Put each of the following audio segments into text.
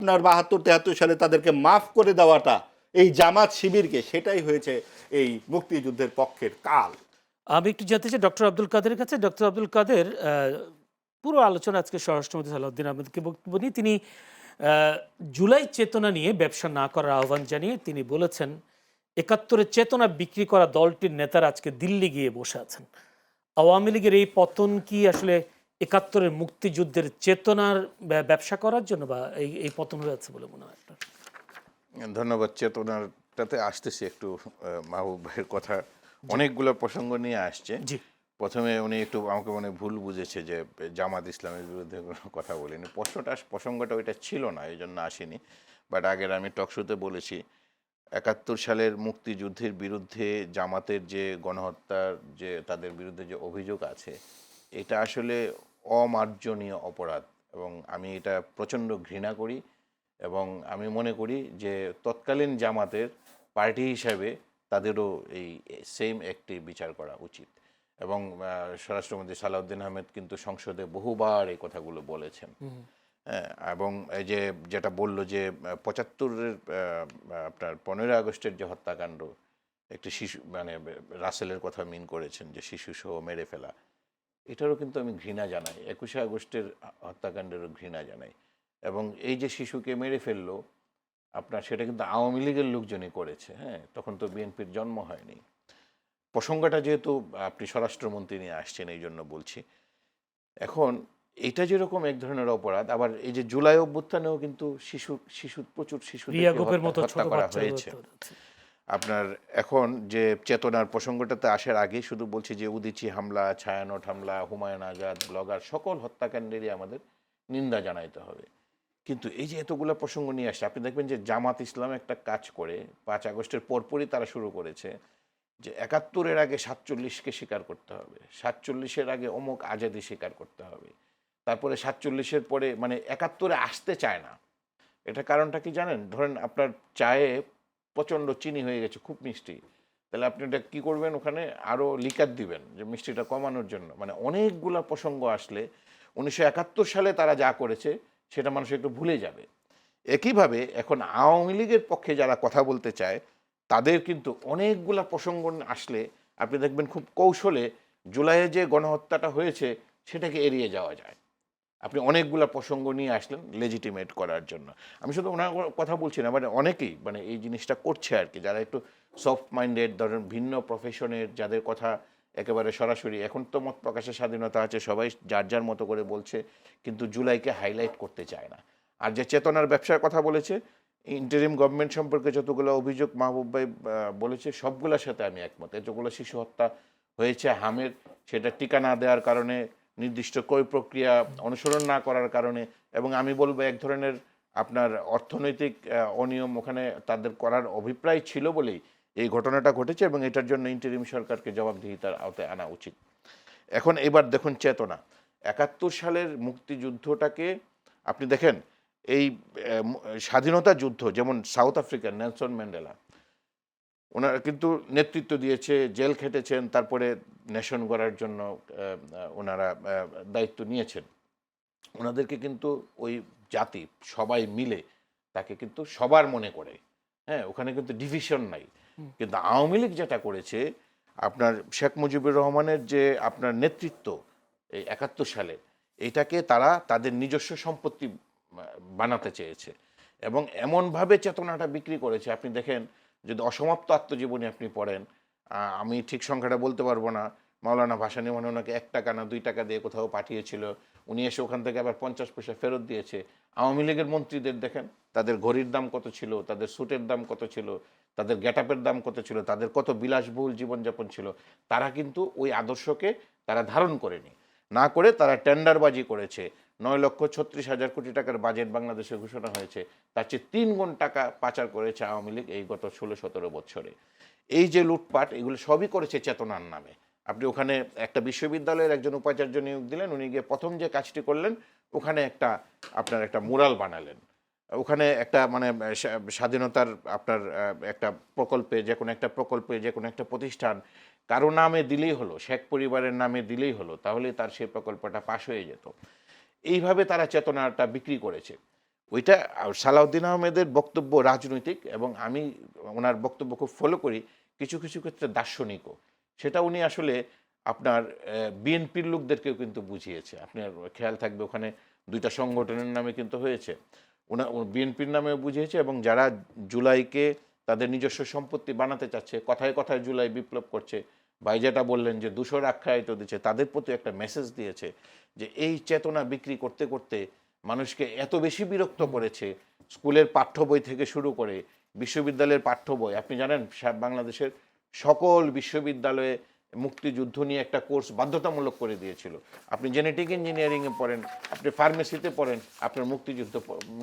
আপনার ৭২-৭৩ সালে তাদেরকে মাফ করে দেওয়াটা এই জামাত শিবিরকে, সেটাই হয়েছে এই মুক্তিযুদ্ধের পক্ষের কাল। আমি একটু জানতে চাই ডক্টর আব্দুল কাদের কাছে। ডক্টর আব্দুল কাদের, পুরো আলোচনা আজকে স্বরাষ্ট্রমন্ত্রী সালাউদ্দিন আহমেদকে বক্তব্য নিয়ে তিনি জুলাই চেতনা নিয়ে ব্যবসা না করার আহ্বান জানিয়ে তিনি বলেছেন, ৭১-এর চেতনা বিক্রি করা দলটির নেতারা আজকে দিল্লি গিয়ে বসে আছেন। আওয়ামী লীগের এই পতন কি আসলে ৭১-এর মুক্তিযুদ্ধের চেতনার ব্যবসা করার জন্য, বা এই পতন হয়েছে বলে মনে হয় আপনার? ধন্যবাদ। চেতনাটাতে আসতেছি একটু। মাহবুব ভাইয়ের কথা অনেকগুলো প্রসঙ্গ নিয়ে আসছে। জি। প্রথমে উনি একটু আমাকে মনে ভুল বুঝেছে যে জামাত ইসলামের বিরুদ্ধে কোনো কথা বলিনি। প্রসঙ্গটা ওইটা ছিল না, এই জন্য আসেনি। বাট আগের আমি টকশোতে বলেছি ৭১ সালের মুক্তিযুদ্ধের বিরুদ্ধে জামাতের যে গণহত্যার যে তাদের বিরুদ্ধে যে অভিযোগ আছে, এটা আসলে অমার্জনীয় অপরাধ এবং আমি এটা প্রচণ্ড ঘৃণা করি। এবং আমি মনে করি যে তৎকালীন জামাতের পার্টি হিসাবে তাদেরও এই সেম একটি বিচার করা উচিত। এবং স্বরাষ্ট্রমন্ত্রী সালাউদ্দিন আহমেদ কিন্তু সংসদে বহুবার এই কথাগুলো বলেছেন। হ্যাঁ, এবং এই যে যেটা বললো যে ৭৫-এর আপনার ১৫ই আগস্টের যে হত্যাকাণ্ড, একটি শিশু মানে রাসেলের কথা মিন করেছেন যে শিশু সহ মেরে ফেলা, এটারও কিন্তু আমি ঘৃণা জানাই। ২১শে আগস্টের হত্যাকাণ্ডেরও ঘৃণা জানাই। এবং এই যে শিশুকে মেরে ফেললো আপনার, সেটা কিন্তু আওয়ামী লীগের লোকজনই করেছে। হ্যাঁ, তখন তো বিএনপির জন্ম হয়নি। প্রসঙ্গটা যেহেতু আপনি স্বরাষ্ট্রমন্ত্রী নিয়ে আসছেন, এই জন্য বলছি। এখন এটা যেরকম এক ধরনের অপরাধ, আবার এই যে জুলাই অভ্যুত্থানেও কিন্তু প্রচুর রিয়া শিশুদেরকে গোপের মতো হত্যা ছোট করা বাচ্চা হয়েছে। আপনার এখন যে চেতনার প্রসঙ্গটাতে আসার আগে শুধু বলছি যে উদীচী হামলা, ছায়ানট হামলা, হুমায়ুন আজাদ, ব্লগার, সকল হত্যাকাণ্ডেরই আমাদের নিন্দা জানাইতে হবে। কিন্তু এই যে এতগুলো প্রসঙ্গ নিয়ে আসছে, আপনি দেখবেন যে জামাত ইসলাম একটা কাজ করে ৫ আগস্টের পরপরই তারা শুরু করেছে যে ৭১-এর আগে ৪৭-কে স্বীকার করতে হবে, ৪৭-এর আগে অমুক আজাদি স্বীকার করতে হবে, তারপরে ৪৭-এর পরে মানে ৭১-এ আসতে চায় না। এটা কারণটা কি জানেন? ধরেন আপনার চায়ে প্রচণ্ড চিনি হয়ে গেছে, খুব মিষ্টি, তাহলে আপনি এটা কী করবেন? ওখানে আরও লিকার দিবেন যে মিষ্টিটা কমানোর জন্য। মানে অনেকগুলা প্রসঙ্গ আসলে ১৯৭১ সালে তারা যা করেছে সেটা মানুষ একটু ভুলে যাবে। একইভাবে এখন আওয়ামী লীগের পক্ষে যারা কথা বলতে চায় তাদের কিন্তু অনেকগুলা প্রসঙ্গ আসলে আপনি দেখবেন খুব কৌশলে জুলাইয়ে যে গণহত্যাটা হয়েছে সেটাকে এড়িয়ে যাওয়া যায়। আপনি অনেকগুলা প্রসঙ্গ নিয়ে আসলেন লেজিটিমেট করার জন্য। আমি শুধু ওনার কথা বলছি না, মানে অনেকেই মানে এই জিনিসটা করছে আর কি, যারা একটু সফট মাইন্ডেড, ধরেন ভিন্ন প্রফেশনের, যাদের কথা একেবারে সরাসরি। এখন তো মত প্রকাশের স্বাধীনতা আছে, সবাই যার যার মতো করে বলছে, কিন্তু জুলাইকে হাইলাইট করতে চায় না। আর যে চেতনার ব্যবসার কথা বলেছে, ইন্টারিম গভর্নমেন্ট সম্পর্কে যতগুলো অভিযোগ মাহবুব ভাই বলেছে, সবগুলোর সাথে আমি একমত। এতগুলো শিশু হত্যা হয়েছে হামের, সেটা টিকা না দেওয়ার কারণে, নির্দিষ্ট ক্রয় প্রক্রিয়া অনুসরণ না করার কারণে, এবং আমি বলবো এক ধরনের আপনার অর্থনৈতিক অনিয়ম ওখানে তাদের করার অভিপ্রায় ছিল বলেই এই ঘটনাটা ঘটেছে, এবং এটার জন্য ইন্টারিম সরকারকে জবাবদিহিতার আওতায় আনা উচিত। এখন এবার দেখুন চেতনা, ৭১ সালের মুক্তিযুদ্ধটাকে আপনি দেখেন, এই স্বাধীনতা যুদ্ধ যেমন সাউথ আফ্রিকার নেলসন ম্যান্ডেলা, ওনারা কিন্তু নেতৃত্ব দিয়েছে, জেল খেটেছেন, তারপরে নেশন গড়ার জন্য ওনারা দায়িত্ব নিয়েছেন। ওনাদেরকে কিন্তু ওই জাতি সবাই মিলে তাকে কিন্তু সবার মনে করে। হ্যাঁ, ওখানে কিন্তু ডিভিশন নাই। কিন্তু আওয়ামী লীগ যেটা করেছে, আপনার শেখ মুজিবুর রহমানের যে আপনার নেতৃত্ব এই ৭১ সালে, এটাকে তারা তাদের নিজস্ব সম্পত্তি বানাতে চেয়েছে এবং এমনভাবে চেতনাটা বিক্রি করেছে। আপনি দেখেন, যদি অসমাপ্ত আত্মজীবনী আপনি পড়েন, আমি ঠিক সংখ্যাটা বলতে পারবো না, মাওলানা ভাসানী মনে ওনাকে ১ টাকা না ২ টাকা দিয়ে কোথাও পাঠিয়েছিল, উনি এসে ওখান থেকে আবার ৫০ পয়সা ফেরত দিয়েছে। আওয়ামী লীগের মন্ত্রীদের দেখেন, তাদের ঘড়ির দাম কত ছিল, তাদের স্যুটের দাম কত ছিল, তাদের গেটআপের দাম কত ছিল, তাদের কত বিলাসবহুল জীবনযাপন ছিল। তারা কিন্তু ওই আদর্শকে তারা ধারণ করেনি, না করে তারা টেন্ডারবাজি করেছে। ৯,৩৬,০০০ কোটি টাকার বাজেট বাংলাদেশে ঘোষণা হয়েছে, তার চেয়ে ৩ গুণ টাকা পাচার করেছে আওয়ামী লীগ এই গত ১৬-১৭ বছরে। এই যে লুটপাট, এগুলো সবই করেছে চেতনার নামে। আপনি ওখানে একটা বিশ্ববিদ্যালয়ের একজন উপাচার্য নিয়োগ দিলেন, উনি গিয়ে প্রথম যে কাজটি করলেন, ওখানে আপনার একটা মুরাল বানালেন। ওখানে একটা মানে স্বাধীনতার আপনার একটা প্রকল্পে, যে কোনো একটা প্রকল্পে, যে কোনো একটা প্রতিষ্ঠান কারো নামে দিলেই হলো, শেখ পরিবারের নামে দিলেই হলো, তাহলে তার সেই প্রকল্পটা পাশ হয়ে যেত। এইভাবে তারা চেতনাটা বিক্রি করেছে। ওইটা সালাউদ্দিন আহমেদের বক্তব্য রাজনৈতিক, এবং আমি ওনার বক্তব্য খুব ফলো করি, কিছু কিছু ক্ষেত্রে দার্শনিকও। সেটা উনি আসলে আপনার বিএনপির লোকদেরকেও কিন্তু বুঝিয়েছে। আপনার খেয়াল থাকবে ওখানে দুইটা সংগঠনের নামে কিন্তু হয়েছে, বিএনপির নামেও বুঝিয়েছে, এবং যারা জুলাইকে তাদের নিজস্ব সম্পত্তি বানাতে চাচ্ছে, কথায় কথায় জুলাই বিপ্লব করছে, ভাই যেটা বললেন যে দূষর আখ্যায়িত দিচ্ছে, তাদের প্রতি একটা মেসেজ দিয়েছে যে এই চেতনা বিক্রি করতে করতে মানুষকে এত বেশি বিরক্ত করেছে। স্কুলের পাঠ্য বই থেকে শুরু করে বিশ্ববিদ্যালয়ের পাঠ্য বই, আপনি জানেন বাংলাদেশের সকল বিশ্ববিদ্যালয়ে মুক্তিযুদ্ধ নিয়ে একটা কোর্স বাধ্যতামূলক করে দিয়েছিল। আপনি জেনেটিক ইঞ্জিনিয়ারিংয়ে পড়েন, আপনি ফার্মেসিতে পড়েন, আপনার মুক্তিযুদ্ধ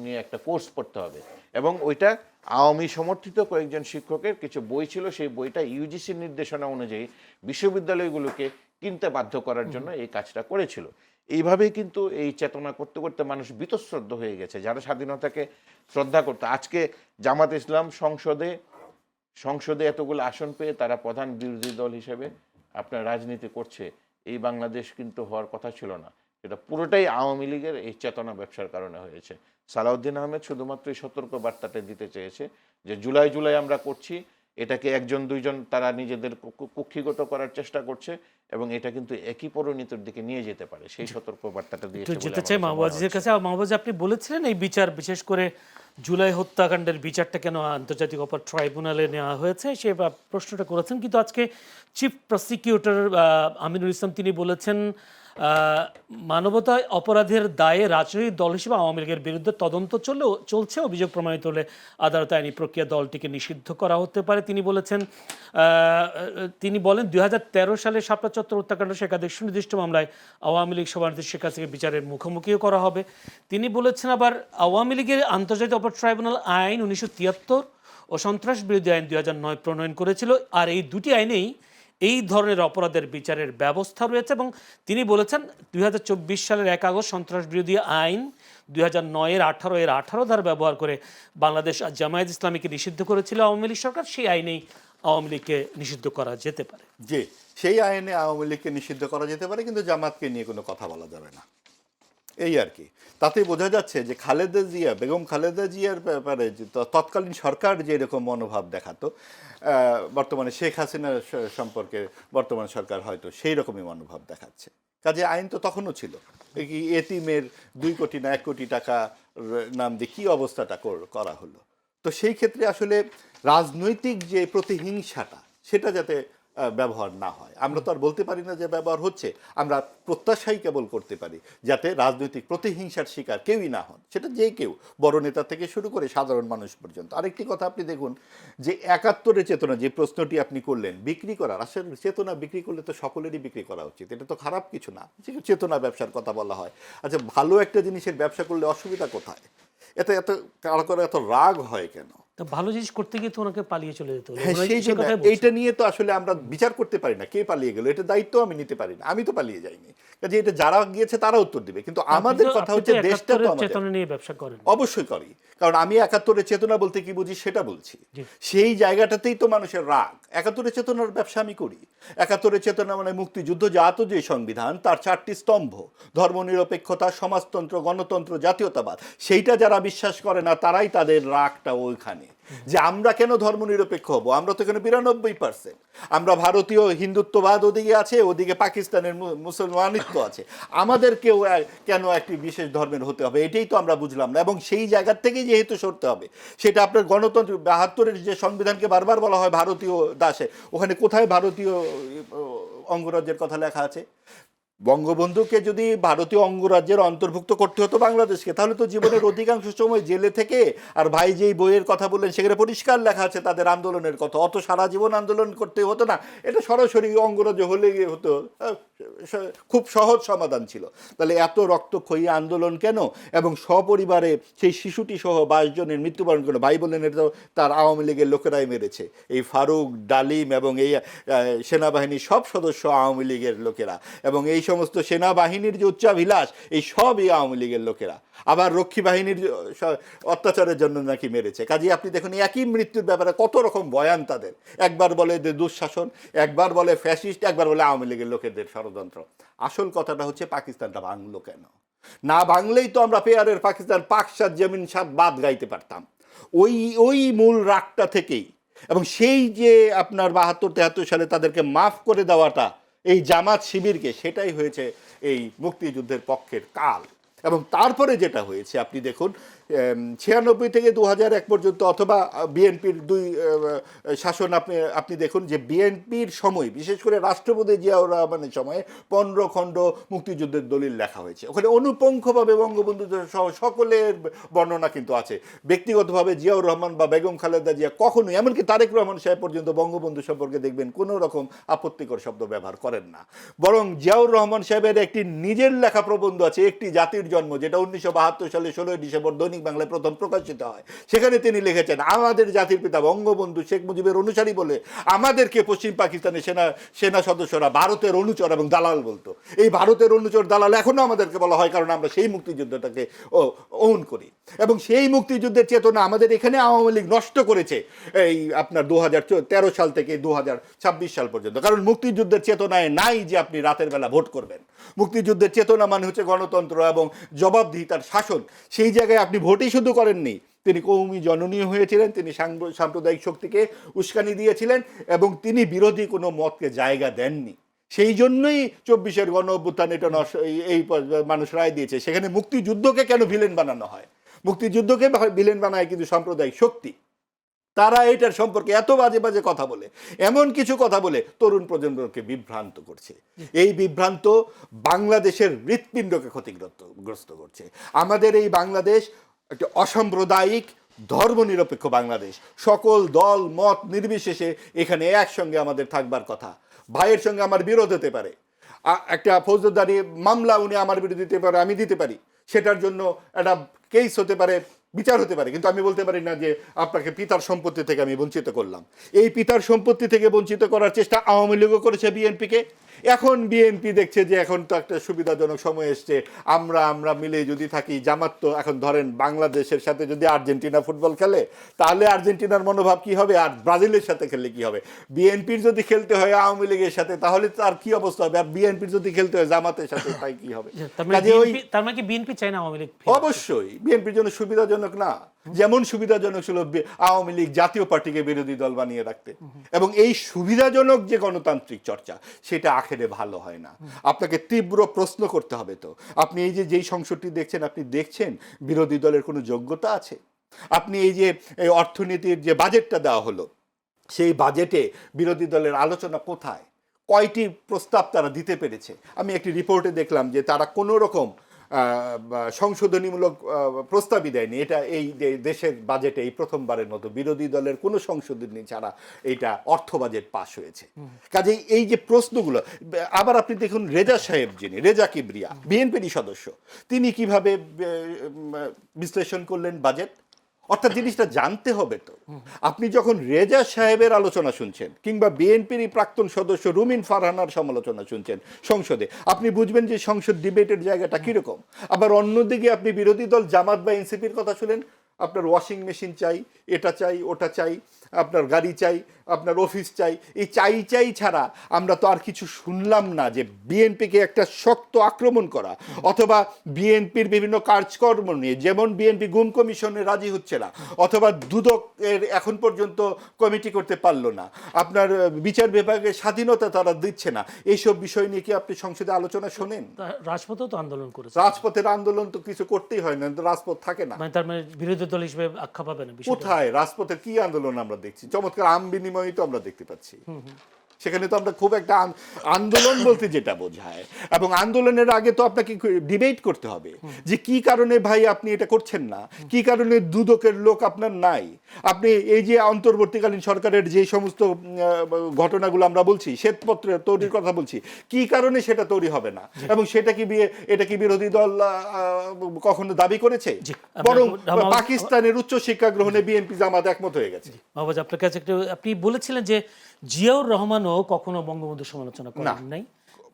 নিয়ে একটা কোর্স পড়তে হবে। এবং ওইটা আওয়ামী সমর্থিত কয়েকজন শিক্ষকের কিছু বই ছিল, সেই বইটা ইউজিসির নির্দেশনা অনুযায়ী বিশ্ববিদ্যালয়গুলোকে কিনতে বাধ্য করার জন্য এই কাজটা করেছিল। এইভাবেই কিন্তু এই চেতনা করতে করতে মানুষ বীতশ্রদ্ধ হয়ে গেছে, যারা স্বাধীনতাকে শ্রদ্ধা করতো। আজকে জামাত ইসলাম সংসদে এতগুলো আসন পেয়ে তারা প্রধান বিরোধী দল হিসেবে আপনার রাজনীতি করছে। এই বাংলাদেশ কিন্তু হওয়ার কথা ছিল না। এটা পুরোটাই আওয়ামী লীগের এই চেতনা ব্যবসার কারণে হয়েছে। সালাউদ্দিন আহমেদ শুধুমাত্র এই সতর্ক বার্তাটা দিতে চেয়েছে যে জুলাই জুলাই আমরা করছি, এটাকে একজন দুইজন তারা নিজেদের কুক্ষিগত করার চেষ্টা করছে, এবং এটা কিন্তু একই পরিণতির দিকে নিয়ে যেতে পারে, সেই সতর্ক বার্তাটা দিয়েছে বলে যেতে চাই মাহবুবের কাছে। মাহবুব, আপনি বলেছিলেন এই বিচার, বিশেষ করে জুলাই হত্যাকাণ্ডের বিচারটা কেন আন্তর্জাতিক অপরাধ ট্রাইব্যুনালে নেওয়া হয়েছে সে প্রশ্নটা করেছেন, কিন্তু আজকে চিফ প্রসিকিউটর আমিনুল ইসলাম তিনি বলেছেন মানবতা অপরাধের দায়ে রাজনৈতিক দল হিসেবে আওয়ামী লীগের বিরুদ্ধে তদন্ত চলছে, অভিযোগ প্রমাণিত হলে আদালতে আইনি প্রক্রিয়া দলটিকে নিষিদ্ধ করা হতে পারে। তিনি বলেছেন, তিনি বলেন 2013 সালে শাপলা চত্বর হত্যাকাণ্ড সহ একাধিক সুনির্দিষ্ট মামলায় আওয়ামী লীগ সভানেত্রী শেখ হাসিনাকে বিচারের মুখোমুখিও করা হবে। তিনি বলেছেন আবার আওয়ামী লীগের আন্তর্জাতিক অপরাধ ট্রাইব্যুনাল আইন 1973 ও সন্ত্রাস বিরোধী আইন 2009 প্রণয়ন করেছিল, আর এই দুটি আইনেই এই ধরনের অপরাধের বিচারের ব্যবস্থা রয়েছে। এবং তিনি বলেছেন 2024 সালের 1 আগস্ট সন্ত্রাস বিরোধী আইন 2009-এর 18 ধারা ব্যবহার করে বাংলাদেশ জামায়াত ইসলামীকে নিষিদ্ধ করেছিল আওয়ামী লীগ সরকার, সেই আইনেই আওয়ামী লীগকে নিষিদ্ধ করা যেতে পারে। যে সেই আইনে আওয়ামী লীগকে নিষিদ্ধ করা যেতে পারে, কিন্তু জামাতকে নিয়ে কোনো কথা বলা যাবে না, এই আর কি। তাতে বোঝা যাচ্ছে যে বেগম খালেদা জিয়ার ব্যাপারে তৎকালীন সরকার যে এরকম মনোভাব দেখাতো, বর্তমানে শেখ হাসিনার সম্পর্কে বর্তমান সরকার হয়তো সেই রকমই মনোভাব দেখাচ্ছে। কাজে আইন তো তখনও ছিল। এতিমের 2 কোটি না 1 কোটি টাকা নাম দিয়ে কী অবস্থাটা করা হলো। তো সেই ক্ষেত্রে আসলে রাজনৈতিক যে প্রতিহিংসাটা সেটা যাতে ব্যবহার না হয়, আমরা তো আর বলতে পারি না যে ব্যবহার হচ্ছে, আমরা প্রত্যাশাই কেবল করতে পারি যাতে রাজনৈতিক প্রতিহিংসার শিকার কেউই না হন, সেটা যে কেউ, বড় নেতা থেকে শুরু করে সাধারণ মানুষ পর্যন্ত। আরেকটি কথা আপনি দেখুন যে 71-এর চেতনা, যে প্রশ্নটি আপনি করলেন বিক্রি করার, আসলে চেতনা বিক্রি করলে তো সকলেরই বিক্রি করা উচিত, এটা তো খারাপ কিছু না। চেতনা ব্যবসার কথা বলা হয়, আচ্ছা ভালো একটা জিনিসের ব্যবসা করলে অসুবিধা কোথায়? এত এত কারো করে এত রাগ হয় কেন? ভালো জিনিস করতে গিয়ে তো ওনাকে পালিয়ে চলে যেত। সেই জন্য এইটা নিয়ে তো আসলে আমরা বিচার করতে পারি না কে পালিয়ে গেল, এটা দায়িত্ব আমি নিতে পারি না, আমি তো পালিয়ে যাইনি। কাজে এটা যারা গিয়েছে তারা উত্তর দিবে, কিন্তু আমাদের কথা হচ্ছে দেশটা তো আমাদের। চেতনা নিয়ে ব্যবসা করেন? অবশ্যই করি, কারণ আমি 71-এর চেতনা বলতে কি বুঝি সেটা বলছি। সেই জায়গাটাতেই তো মানুষের রাগ। 71-এর চেতনার ব্যবসা আমি করি। 71-এর চেতনা মানে মুক্তিযুদ্ধ জাত যে সংবিধান, তার 4টি স্তম্ভ, ধর্মনিরপেক্ষতা, সমাজতন্ত্র, গণতন্ত্র, জাতীয়তাবাদ, সেইটা যারা বিশ্বাস করে না তারাই তাদের রাগটা ওইখানে, যে আমরা কেন ধর্মনিরপেক্ষ হব? আমরা তো এখানে 92%। আমরা ভারতীয় হিন্দুত্ববাদ ওদিকে আছে, ওদিকে পাকিস্তানের মুসলমানিত্ব আছে, আমাদেরকেও কেন একটি বিশেষ ধর্মের হতে হবে? এটাই তো আমরা বুঝলাম না। এবং সেই জায়গার থেকেই যেহেতু সরতে হবে, সেটা আপনার গণতন্ত্র 72-এর যে সংবিধানকে বারবার বলা হয় ভারতীয় দাসে, ওখানে কোথায় ভারতীয় অঙ্গরাজ্যের কথা লেখা আছে? বঙ্গবন্ধুকে যদি ভারতীয় অঙ্গরাজ্যের অন্তর্ভুক্ত করতে হতো বাংলাদেশকে, তাহলে তো জীবনের অধিকাংশ সময় জেলে থেকে, আর ভাই যেই বইয়ের কথা বললেন সেখানে পরিষ্কার লেখা আছে তাদের আন্দোলনের কথা, অত সারা জীবন আন্দোলন করতে হতো না, এটা সরাসরি অঙ্গরাজ্য হলে হতো, খুব সহজ সমাধান ছিল। তাহলে এত রক্তক্ষয়ী আন্দোলন কেন? এবং সপরিবারে সেই শিশুটি সহ 22 জনের মৃত্যুবরণ করলো। ভাই বললেন এটা তো তার আওয়ামী লীগের লোকেরাই মেরেছে, এই ফারুক, ডালিম এবং এই সেনাবাহিনীর সব সদস্য আওয়ামী লীগের লোকেরা, এবং এই সমস্ত সেনাবাহিনীর যে উচ্চাভিলাষ, এই সবই আওয়ামী লীগের লোকেরা। আবার রক্ষী বাহিনীর অত্যাচারের জন্য নাকি মেরেছে। কাজে আপনি দেখুন একই মৃত্যুর ব্যাপারে কত রকম বয়ান তাদের। একবার বলে দুঃশাসন, একবার বলে ফ্যাসিস্ট, একবার বলে আওয়ামী লীগের লোকেদের ষড়যন্ত্র। আসল কথাটা হচ্ছে পাকিস্তানটা ভাঙলো কেন? না ভাঙলেই তো আমরা পেয়ারের পাকিস্তান পাক সাত জমিন সাত বাদ গাইতে পারতাম। ওই ওই মূল রাগটা থেকেই, এবং সেই যে আপনার ৭২-৭৩ সালে তাদেরকে মাফ করে দেওয়াটা এই জামাত শিবিরকে, সেটাই হয়েছে এই মুক্তিযুদ্ধের পক্ষের কাল। এবং তারপরে যেটা হয়েছে আপনি দেখুন, ৯৬ থেকে ২০০১ পর্যন্ত, অথবা বিএনপির দুই শাসন আপনি দেখুন যে বিএনপির সময়, বিশেষ করে রাষ্ট্রপতি জিয়াউর রহমানের সময়ে ১৫ খণ্ড মুক্তিযুদ্ধের দলিল লেখা হয়েছে। ওখানে অনুপঙ্খভাবে বঙ্গবন্ধু সহ সকলের বর্ণনা কিন্তু আছে। ব্যক্তিগতভাবে জিয়াউর রহমান বা বেগম খালেদা জিয়া কখনোই, এমনকি তারেক রহমান সাহেব পর্যন্ত বঙ্গবন্ধু সম্পর্কে দেখবেন কোনো রকম আপত্তিকর শব্দ ব্যবহার করেন না। বরং জিয়াউর রহমান সাহেবের একটি নিজের লেখা প্রবন্ধ আছে, একটি জাতির জন্ম, যেটা ১৯৭২ সালে ১৬ ডিসেম্বর দৈনিক বাংলায় প্রথম প্রকাশিত হয়। সেখানে তিনি লিখেছেন, আমাদের জাতির পিতা বঙ্গবন্ধু শেখ মুজিবের অনুসারী বলে আমাদেরকে পশ্চিম পাকিস্তানের সেনা সদস্যরা ভারতের অনুচর এবং দালাল বলতো। এই ভারতের অনুচর দালাল এখনো আমাদেরকে বলা হয়, কারণ আমরা সেই মুক্তিযুদ্ধটাকে ওন করি। এবং সেই মুক্তিযুদ্ধের চেতনা আমাদের এখানে আওয়ামী লীগ নষ্ট করেছে এই আপনার ২০১৩ সাল থেকে ২০২৬ সাল পর্যন্ত। কারণ মুক্তিযুদ্ধের চেতনায় নাই যে আপনি রাতের বেলা ভোট করবেন। মুক্তিযুদ্ধের চেতনা মানে হচ্ছে গণতন্ত্র এবং জবাবদিহিতার শাসন। সেই জায়গায় আপনি ভোটই শুধু করেননি, তিনি কৌমি জননীয় হয়েছিলেন, তিনি সাম্প্রদায়িক শক্তিকে উস্কানি দিয়েছিলেন, এবং তিনি বিরোধী কোনো মতকে জায়গা দেননি। সেই জন্যই ২৪-এর গণ অভ্যুত্থান এটা এই মানুষ রায় দিয়েছে। সেখানে মুক্তিযুদ্ধকে কেন ভিলেন বানানো হয়? মুক্তিযুদ্ধকে ভিলেন বানায় কিন্তু সাম্প্রদায়িক শক্তি। তারা এটার সম্পর্কে এত বাজে বাজে কথা বলে, এমন কিছু কথা বলে তরুণ প্রজন্মকে বিভ্রান্ত করছে। এই বিভ্রান্ত বাংলাদেশের হৃৎপিণ্ডকে ক্ষতিগ্রস্ত করছে। আমাদের এই বাংলাদেশ একটি অসাম্প্রদায়িক ধর্মনিরপেক্ষ বাংলাদেশ। সকল দল মত নির্বিশেষে এখানে একসঙ্গে আমাদের থাকবার কথা। ভাইয়ের সঙ্গে আমার বিরোধ হতে পারে, একটা ফৌজদারি মামলা উনি আমার বিরুদ্ধে দিতে পারে, আমি দিতে পারি, সেটার জন্য একটা কেস হতে পারে, বিচার হতে পারে, কিন্তু আমি বলতে পারি না যে আপনাকে পিতার সম্পত্তি থেকে আমি বঞ্চিত করলাম। এই পিতার সম্পত্তি থেকে বঞ্চিত করার চেষ্টা আওয়ামী লীগও করেছে বিএনপিকে। এখন বিএনপি দেখছে যে এখন তো একটা সুবিধাজনক সময় এসছে, আমরা মিলে যদি থাকি। জামাত তো এখন ধরেন বাংলাদেশের সাথে যদি আর্জেন্টিনা ফুটবল খেলে, তাহলে আর্জেন্টিনার মনোভাব কি হবে, আর ব্রাজিলের সাথে খেললে কি হবে। বিএনপির যদি খেলতে হয় আওয়ামী লীগের সাথে, তাহলে তার কি অবস্থা হবে, আর বিএনপির যদি খেলতে হয় জামাতের সাথে, তাই কি হবে। তার মানে কি বিএনপি চায় না আওয়ামী লীগ? অবশ্যই বিএনপির জন্য সুবিধাজনক না, যেমন সুবিধাজনক ছিল আওয়ামী লীগ জাতীয় পার্টিকে বিরোধী দল বানিয়ে রাখতে। এবং এই সুবিধাজনক যে গণতান্ত্রিক চর্চা, সেটা আখেরে ভালো হয় না। আপনাকে তীব্র প্রশ্ন করতে হবে, তো আপনি এই যে যেই সংসদটি দেখছেন, আপনি দেখছেন বিরোধী দলের কোনো যোগ্যতা আছে? আপনি এই যে অর্থনীতির যে বাজেটটা দেওয়া হলো, সেই বাজেটে বিরোধী দলের আলোচনা কোথায়? কয়টি প্রস্তাব তারা দিতে পেরেছে? আমি একটি রিপোর্টে দেখলাম যে তারা কোনো রকম সংশোধনীমূলক প্রস্তাবই দেয়নি। এটা এই দেশের বাজেটে এই প্রথমবারের মতো বিরোধী দলের কোনো সংশোধনী ছাড়া এইটা অর্থ বাজেট পাশ হয়েছে। কাজেই এই যে প্রশ্নগুলো, আবার আপনি দেখুন রেজা সাহেব, যিনি রেজা কিবরিয়া, বিএনপির সদস্য, তিনি কিভাবে বিশ্লেষণ করলেন বাজেট। অর্থাৎ জিনিসটা জানতে হবে তো। আপনি যখন রেজা সাহেবের আলোচনা শুনছেন, কিংবা বিএনপির প্রাক্তন সদস্য রুমিন ফারহানার সমালোচনা শুনছেন সংসদে, আপনি বুঝবেন যে সংসদ ডিবেটের জায়গাটা কীরকম। আবার অন্যদিকে আপনি বিরোধী দল জামাত বা এনসিপির কথা শুনেন, আপনার ওয়াশিং মেশিন চাই, এটা চাই, ওটা চাই, আপনার গাড়ি চাই, আপনার অফিস চাই। এই চাই ছাড়া আমরা তো আর কিছু শুনলাম না যে বিএনপিকে একটা শক্ত আক্রমণ করা, অথবা বিএনপির বিভিন্ন কাজকর্ম নিয়ে, যেমন বিএনপি গুম কমিশনে রাজি হচ্ছে না, অথবা দুদকের এখন পর্যন্ত কমিটি করতে পারলো না, আপনার বিচার বিভাগের স্বাধীনতা তারা দিচ্ছে না। এইসব বিষয় নিয়ে কি আপনি সংসদে আলোচনা শোনেন? রাজপথেও তো আন্দোলন করেছে। রাজপথের আন্দোলন তো কিছু করতেই হয় না, রাজপথ থাকে না। তার মানে বিরোধী দল হিসেবে আখ্যা পাবে না। কোথায় রাজপথের কি আন্দোলন আমরা দেখছি? চমৎকার আম বিনিময় তো আমরা দেখতে পাচ্ছি। সেখানে তো আমরা খুব একটা আন্দোলন বলতে যেটা বোঝায়, এবং আন্দোলনের আগে তো আপনাকে ডিবেট করতে হবে যে কি কারণে ভাই আপনি এটা করছেন না, কি কারণে দুদকের লোক আপনার নাই। আপনি এই যে অন্তর্বর্তীকালীন সরকারের যে সমস্ত ঘটনাগুলো আমরা বলছি, শ্বেতপত্র তৈরির কথা বলছি, কি কারণে সেটা তৈরি হবে না, এবং এটা কি বিরোধী দল কখনো দাবি করেছে? বরং পাকিস্তানের উচ্চ শিক্ষা গ্রহণে বিএনপি জামাত একমত হয়ে গেছে। আপনার কাছে আপনি বলেছিলেন যে জিয়াউর রহমানও কখনো বঙ্গবন্ধুর সমালোচনা করেন নাই।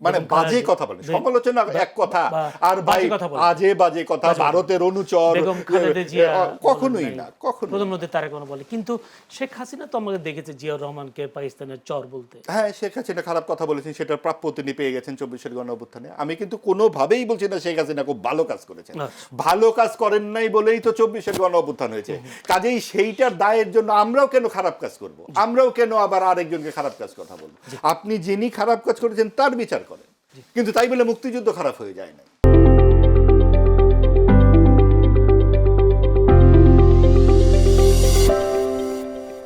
মানে বেগম বাজে খালেদা- কথা বলে, সমালোচনা এক কথা, বা- আর ভাই বাজে কথা বলে। আজে বাজে কথা, ভারতের অনুচর, বেগম খালেদা জিয়া কখনোই বলেন না, নাই। কখনোই না। প্রধানমন্ত্রী তারেক রহমান বলে, কিন্তু শেখ হাসিনা তো আমাকে দেখেছে জিয়াউর রহমানকে পাকিস্তানের চর বলতে। হ্যাঁ, শেখ হাসিনা খারাপ কথা বলেছেন, সেটার প্রাপ্য তিনি পেয়ে গেছেন 24-এর গণঅভ্যুত্থানে। আমি কিন্তু কোনোভাবেই বলছি না শেখ হাসিনা খুব ভালো কাজ করেছেন, আচ্ছা। ভালো কাজ করেন নাই বলেই তো 24-এর গণঅভ্যুত্থান হয়েছে। কাজেই সেইটার দায়ের জন্য আমরাও কেন খারাপ কাজ করব, আমরাও কেন আবার আরেকজনকে খারাপ কাজ কথা বলবো? আপনি যিনি খারাপ কাজ করেছেন তার বিচার করেন, কিন্তু তাই বলে মুক্তিযুদ্ধ খারাপ হয়ে যায় না।